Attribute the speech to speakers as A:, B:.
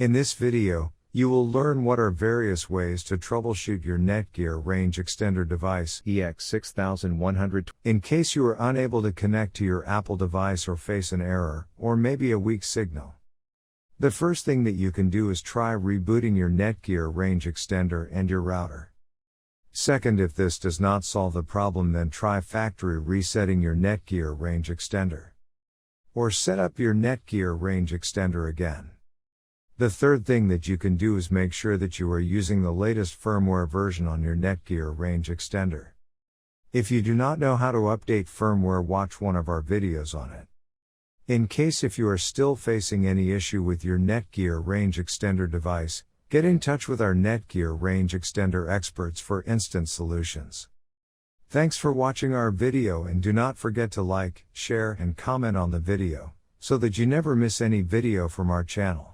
A: In this video, you will learn what are various ways to troubleshoot your Netgear Range Extender device EX6120 in case you are unable to connect to your Apple device or face an error, or maybe a weak signal. The first thing that you can do is try rebooting your Netgear Range Extender and your router. Second, if this does not solve the problem, then try factory resetting your Netgear Range Extender. Or set up your Netgear Range Extender again. The third thing that you can do is make sure that you are using the latest firmware version on your Netgear Range Extender. If you do not know how to update firmware, watch one of our videos on it. In case if you are still facing any issue with your Netgear Range Extender device, get in touch with our Netgear Range Extender experts for instant solutions. Thanks for watching our video, and do not forget to like, share and comment on the video, so that you never miss any video from our channel.